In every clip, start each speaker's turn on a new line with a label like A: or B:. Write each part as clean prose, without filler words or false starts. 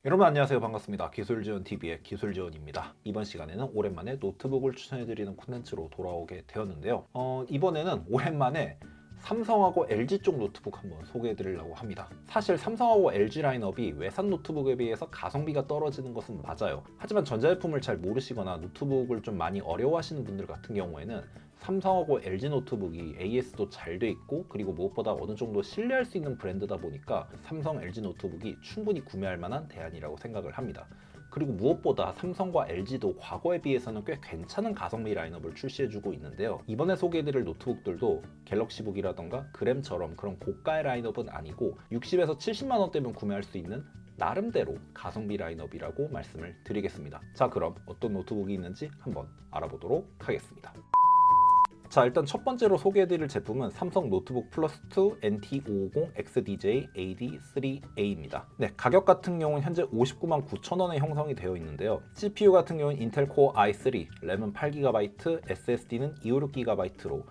A: 여러분 안녕하세요. 반갑습니다. 기술지원TV의 기술지원입니다. 이번 시간에는 오랜만에 노트북을 추천해드리는 콘텐츠로 돌아오게 되었는데요. 이번에는 오랜만에 삼성하고 LG 쪽 노트북 한번 소개해드리려고 합니다. 사실 삼성하고 LG 라인업이 외산 노트북에 비해서 가성비가 떨어지는 것은 맞아요. 하지만 전자제품을 잘 모르시거나 노트북을 좀 많이 어려워하시는 분들 같은 경우에는 삼성하고 LG 노트북이 AS도 잘 돼 있고 그리고 무엇보다 어느 정도 신뢰할 수 있는 브랜드다 보니까 삼성 LG 노트북이 충분히 구매할 만한 대안이라고 생각을 합니다. 그리고 무엇보다 삼성과 LG도 과거에 비해서는 꽤 괜찮은 가성비 라인업을 출시해주고 있는데요. 이번에 소개해드릴 노트북들도 갤럭시북이라던가 그램처럼 그런 고가의 라인업은 아니고 60에서 70만 원대면 구매할 수 있는 나름대로 가성비 라인업이라고 말씀을 드리겠습니다. 자, 그럼 어떤 노트북이 있는지 한번 알아보도록 하겠습니다. 자, 일단 첫 번째로 소개해드릴 제품은 삼성 노트북 플러스2 NT550 XDJ AD3A입니다. 네, 가격 같은 경우는 현재 59만 9천 원에 형성이 되어 있는데요. CPU 같은 경우는 인텔 코어 i3, 램은 8GB, SSD는 256GB로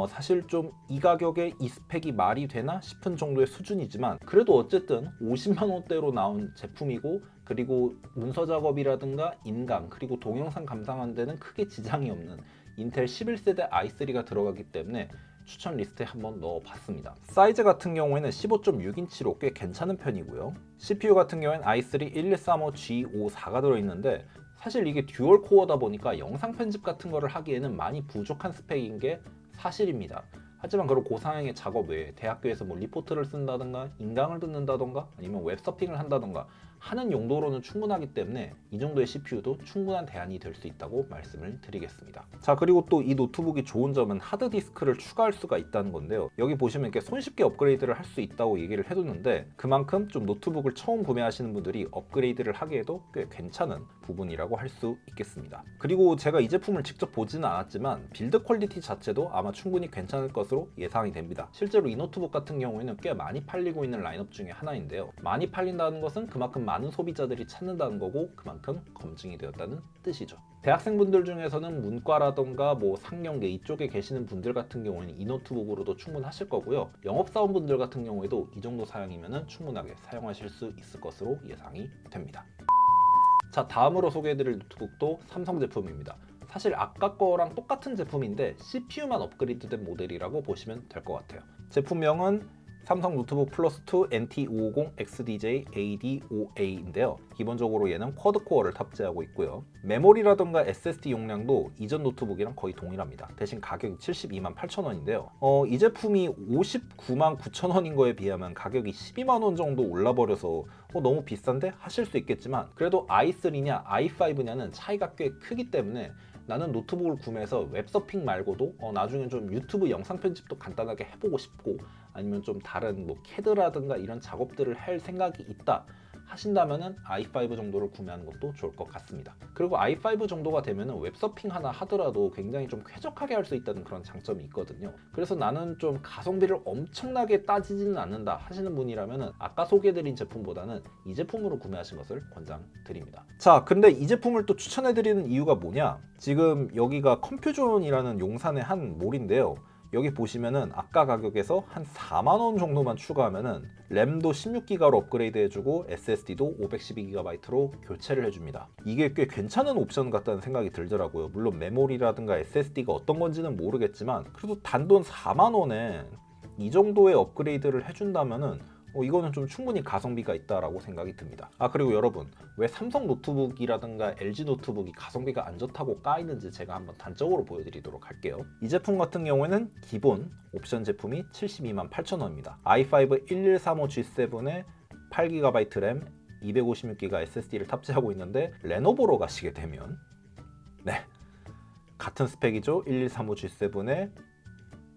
A: 사실 좀 이 가격에 이 스펙이 말이 되나 싶은 정도의 수준이지만 그래도 어쨌든 50만 원대로 나온 제품이고 그리고 문서 작업이라든가 인강 그리고 동영상 감상하는 데는 크게 지장이 없는 인텔 11세대 i3가 들어가기 때문에 추천 리스트에 한번 넣어봤습니다. 사이즈 같은 경우에는 15.6인치로 꽤 괜찮은 편이고요. CPU 같은 경우에는 i3 11355G54가 들어있는데 사실 이게 듀얼 코어다 보니까 영상 편집 같은 거를 하기에는 많이 부족한 스펙인 게 사실입니다. 하지만 그런 고사양의 작업 외에 대학교에서 뭐 리포트를 쓴다던가 인강을 듣는다던가 아니면 웹서핑을 한다던가 하는 용도로는 충분하기 때문에 이 정도의 CPU도 충분한 대안이 될 수 있다고 말씀을 드리겠습니다. 자, 그리고 또 이 노트북이 좋은 점은 하드디스크를 추가할 수가 있다는 건데요. 여기 보시면 이렇게 손쉽게 업그레이드를 할 수 있다고 얘기를 해뒀는데 그만큼 좀 노트북을 처음 구매하시는 분들이 업그레이드를 하기에도 꽤 괜찮은 부분이라고 할 수 있겠습니다. 그리고 제가 이 제품을 직접 보지는 않았지만 빌드 퀄리티 자체도 아마 충분히 괜찮을 것으로 예상이 됩니다. 실제로 이 노트북 같은 경우에는 꽤 많이 팔리고 있는 라인업 중에 하나인데요. 많이 팔린다는 것은 그만큼 많은 소비자들이 찾는다는 거고 그만큼 검증이 되었다는 뜻이죠. 대학생분들 중에서는 문과라던가 뭐 상경계 이쪽에 계시는 분들 같은 경우에는 이 노트북으로도 충분하실 거고요. 영업사원분들 같은 경우에도 이 정도 사양이면 충분하게 사용하실 수 있을 것으로 예상이 됩니다. 자, 다음으로 소개해드릴 노트북도 삼성 제품입니다. 사실 아까 거랑 똑같은 제품인데 CPU만 업그레이드된 모델이라고 보시면 될 것 같아요. 제품명은 삼성 노트북 플러스2 NT550 XDJ AD5A인데요. 기본적으로 얘는 쿼드코어를 탑재하고 있고요. 메모리라던가 SSD 용량도 이전 노트북이랑 거의 동일합니다. 대신 가격이 72만 8천 원인데요. 이 제품이 59만 9천 원인 거에 비하면 가격이 12만 원 정도 올라버려서 너무 비싼데? 하실 수 있겠지만 그래도 i3냐 i5냐는 차이가 꽤 크기 때문에 나는 노트북을 구매해서 웹서핑 말고도 나중에 좀 유튜브 영상 편집도 간단하게 해보고 싶고 아니면 좀 다른 뭐 캐드라든가 이런 작업들을 할 생각이 있다 하신다면은 i5 정도를 구매하는 것도 좋을 것 같습니다. 그리고 i5 정도가 되면은 웹서핑 하나 하더라도 굉장히 좀 쾌적하게 할 수 있다는 그런 장점이 있거든요. 그래서 나는 좀 가성비를 엄청나게 따지지는 않는다 하시는 분이라면은 아까 소개해드린 제품보다는 이 제품으로 구매하신 것을 권장드립니다. 자, 근데 이 제품을 또 추천해드리는 이유가 뭐냐? 지금 여기가 컴퓨존이라는 용산의 한 몰인데요. 여기 보시면은 아까 가격에서 한 4만 원 정도만 추가하면은 램도 16기가로 업그레이드 해주고 SSD도 512GB로 교체를 해줍니다. 이게 꽤 괜찮은 옵션 같다는 생각이 들더라고요. 물론 메모리라든가 SSD가 어떤 건지는 모르겠지만 그래도 단돈 4만 원에 이 정도의 업그레이드를 해준다면은 이거는 좀 충분히 가성비가 있다라고 생각이 듭니다. 그리고 여러분, 왜 삼성 노트북이라든가 LG 노트북이 가성비가 안 좋다고 까이는지 제가 한번 단적으로 보여드리도록 할게요. 이 제품 같은 경우에는 기본 옵션 제품이 72만 8천 원입니다. i5 1135G7에 8GB 램, 256GB SSD를 탑재하고 있는데 레노버로 가시게 되면 네, 같은 스펙이죠. 1135G7에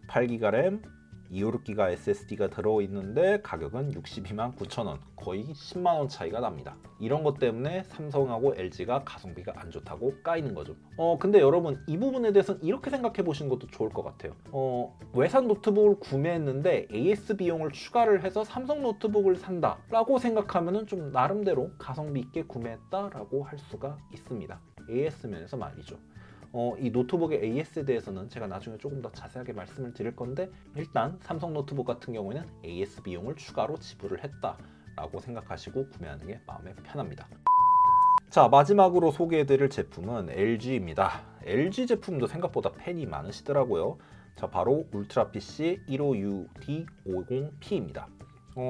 A: 8GB 램, 256기가 SSD가 들어있는데 가격은 62만 9천 원, 거의 10만 원 차이가 납니다. 이런 것 때문에 삼성하고 LG가 가성비가 안 좋다고 까이는 거죠. 근데 여러분, 이 부분에 대해서는 이렇게 생각해 보시는 것도 좋을 것 같아요. 외산 노트북을 구매했는데 AS 비용을 추가를 해서 삼성 노트북을 산다 라고 생각하면 좀 나름대로 가성비 있게 구매했다라고 할 수가 있습니다. AS 면에서 말이죠. 이 노트북의 AS에 대해서는 제가 나중에 조금 더 자세하게 말씀을 드릴 건데 일단 삼성 노트북 같은 경우에는 AS 비용을 추가로 지불을 했다 라고 생각하시고 구매하는 게 마음에 편합니다. 자, 마지막으로 소개해드릴 제품은 LG입니다. LG 제품도 생각보다 팬이 많으시더라고요. 자, 바로 울트라 PC 15UD50P입니다.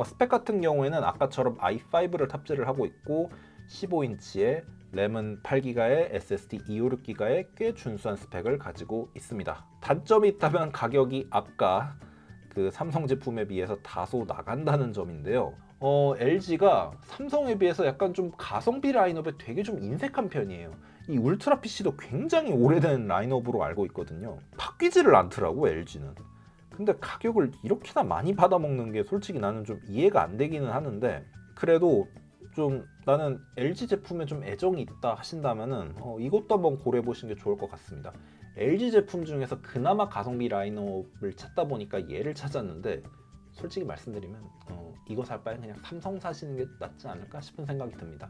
A: 스펙 같은 경우에는 아까처럼 i5를 탑재를 하고 있고 15인치의 램은 8기가의 SSD 256기가의 꽤 준수한 스펙을 가지고 있습니다. 단점이 있다면 가격이 아까 그 삼성 제품에 비해서 다소 나간다는 점인데요. LG가 삼성에 비해서 약간 좀 가성비 라인업에 되게 좀 인색한 편이에요. 이 울트라 PC도 굉장히 오래된 라인업으로 알고 있거든요. 바뀌지를 않더라고 LG는. 근데 가격을 이렇게나 많이 받아먹는 게 솔직히 나는 좀 이해가 안 되기는 하는데, 그래도 좀 나는 LG 제품에 좀 애정이 있다 하신다면은 이것도 한번 고려해 보시는 게 좋을 것 같습니다. LG 제품 중에서 그나마 가성비 라인업을 찾다 보니까 얘를 찾았는데, 솔직히 말씀드리면 이거 살 바엔 그냥 삼성 사시는 게 낫지 않을까 싶은 생각이 듭니다.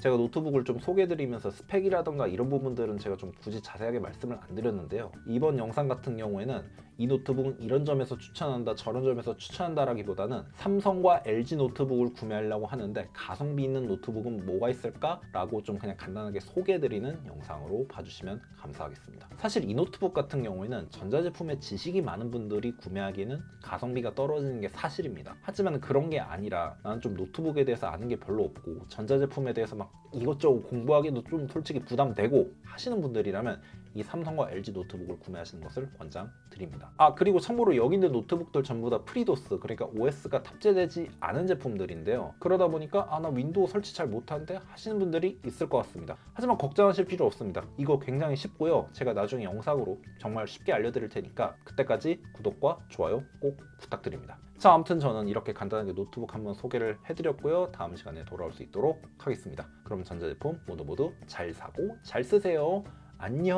A: 제가 노트북을 좀 소개해드리면서 스펙이라던가 이런 부분들은 제가 좀 굳이 자세하게 말씀을 안 드렸는데요. 이번 영상 같은 경우에는 이 노트북은 이런 점에서 추천한다, 저런 점에서 추천한다라기보다는 삼성과 LG 노트북을 구매하려고 하는데 가성비 있는 노트북은 뭐가 있을까라고 좀 그냥 간단하게 소개해드리는 영상으로 봐주시면 감사하겠습니다. 사실 이 노트북 같은 경우에는 전자제품에 지식이 많은 분들이 구매하기에는 가성비가 떨어지는 게 사실입니다. 하지만 그런 게 아니라 나는 좀 노트북에 대해서 아는 게 별로 없고 전자제품에 대해서 막 이것저것 공부하기도 좀 솔직히 부담되고 하시는 분들이라면 이 삼성과 LG 노트북을 구매하시는 것을 권장드립니다. 그리고 참고로 여기 있는 노트북들 전부 다 프리도스, 그러니까 OS가 탑재되지 않은 제품들인데요. 그러다 보니까 나 윈도우 설치 잘 못하는데 하시는 분들이 있을 것 같습니다. 하지만 걱정하실 필요 없습니다. 이거 굉장히 쉽고요. 제가 나중에 영상으로 정말 쉽게 알려드릴 테니까 그때까지 구독과 좋아요 꼭 부탁드립니다. 자, 아무튼 저는 이렇게 간단하게 노트북 한번 소개를 해드렸고요. 다음 시간에 돌아올 수 있도록 하겠습니다. 그럼 전자제품 모두 잘 사고 잘 쓰세요. 안녕.